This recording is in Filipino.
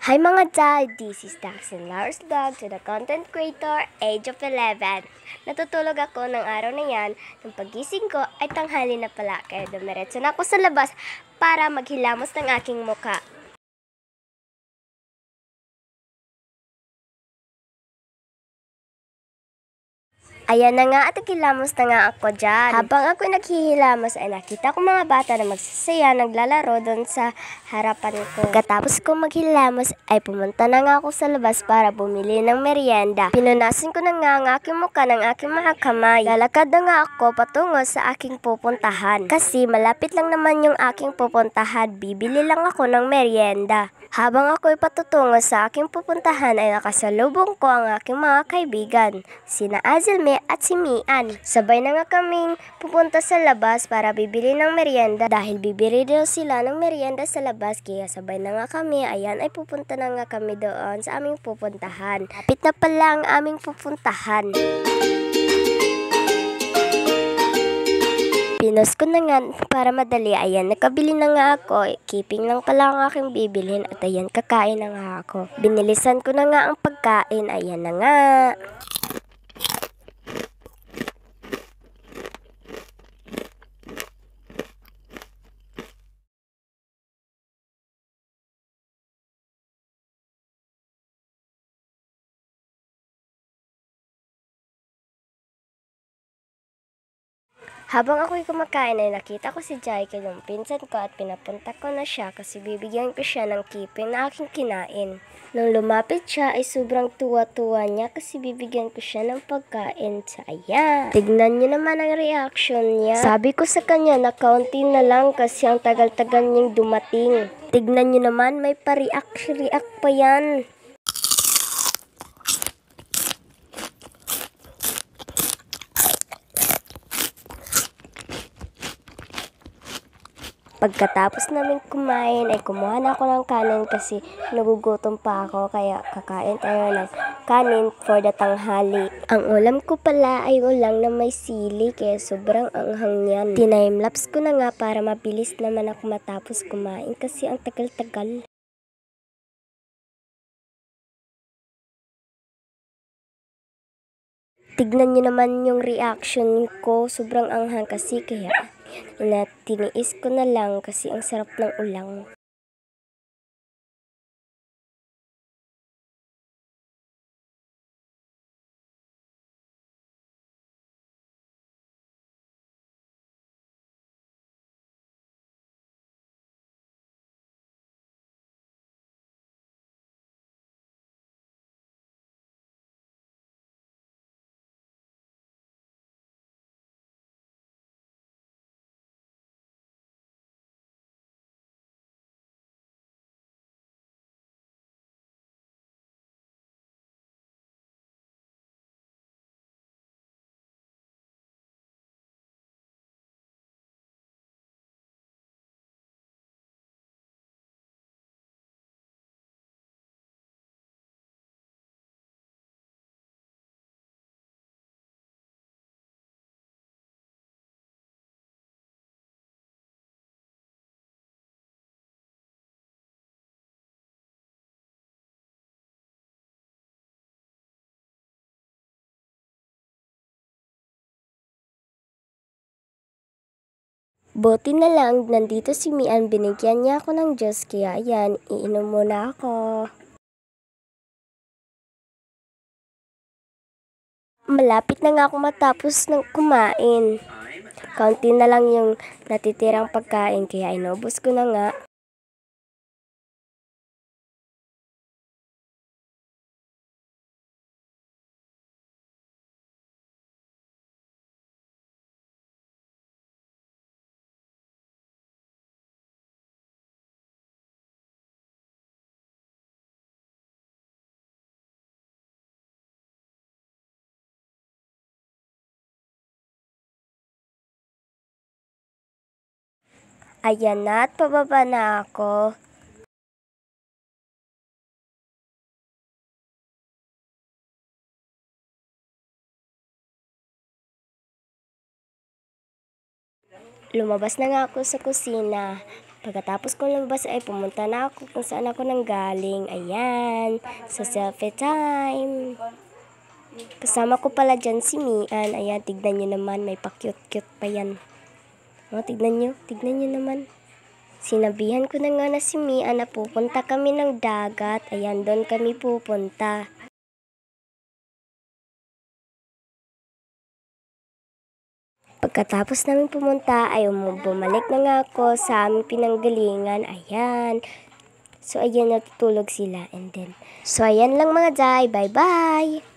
Hi mga dad! This is Daxon Lars Vlog to the content creator, age of 11. Natutulog ako ng araw na yan. Nung pagising ko ay tanghali na pala. Kaya dumiretso na ako sa labas para maghilamos ng aking muka. Ayan na nga at naghilamos na nga ako dyan. Habang ako naghihilamos ay nakita ko mga bata na magsasaya naglalaro doon sa harapan ko. Pagkatapos ko maghilamos ay pumunta na nga ako sa labas para bumili ng merienda. Pinunasan ko na nga ang aking muka ng aking mga kamay. Lalakad na nga ako patungo sa aking pupuntahan. Kasi malapit lang naman yung aking pupuntahan, bibili lang ako ng merienda. Habang ako'y patutungo sa aking pupuntahan ay nakasalubong ko ang aking mga kaibigan, sina Azelme at si Mian. Sabay na nga kaming pupunta sa labas para bibili ng merienda dahil bibili daw sila ng merienda sa labas kaya sabay na nga kami. Ayan ay pupunta na nga kami doon sa aming pupuntahan. Kapit na pala ang aming pupuntahan. Pinos ko na nga para madali. Ayan, nakabili na nga ako. Keeping lang pala ang aking bibilhin at ayan, kakain na nga ako. Binilisan ko na nga ang pagkain. Ayan na nga. Habang ako'y kumakain ay nakita ko si Jaike yung pinsan ko at pinapunta ko na siya kasi bibigyan ko siya ng keeping na aking kinain. Nung lumapit siya ay sobrang tuwa-tuwa niya kasi bibigyan ko siya ng pagkain sa ayan. Tignan niyo naman ang reaction niya. Sabi ko sa kanya na kaunti na lang kasi ang tagal-tagal niyang dumating. Tignan niyo naman, may pa-react pa yan. Pagkatapos namin kumain ay kumuha na ako ng kanin kasi nagugutom pa ako kaya kakain tayo ng kanin for the tanghali. Ang ulam ko pala ay ulang na may sili kaya sobrang anghang yan. Timelapse ko na nga para mabilis naman ako matapos kumain kasi ang tagal-tagal. Tignan nyo naman yung reaction ko, sobrang anghang kasi kaya tiniis ko na lang kasi ang sarap ng ulang. Buti na lang, nandito si Mian, binigyan niya ako ng juice, kaya ayan, iinom muna ako. Malapit na nga ako matapos ng kumain. Kaunti na lang yung natitirang pagkain, kaya inubos ko na nga. Ayan na at pababa na ako. Lumabas na nga ako sa kusina. Pagkatapos kong lumabas ay pumunta na ako kung saan ako nanggaling. Ayan, sa selfie time. Kasama ko pala dyan si Mian. Ayan, tignan nyo naman, may pa-cute-cute pa yan. O, tignan nyo naman. Sinabihan ko na nga na si Mian na pupunta kami ng dagat. Ayan, doon kami pupunta. Pagkatapos namin pumunta ay bumalik na nga ako sa aming pinanggalingan. Ayan. So, ayan, natutulog sila. And then, so, ayan lang mga day. Bye-bye!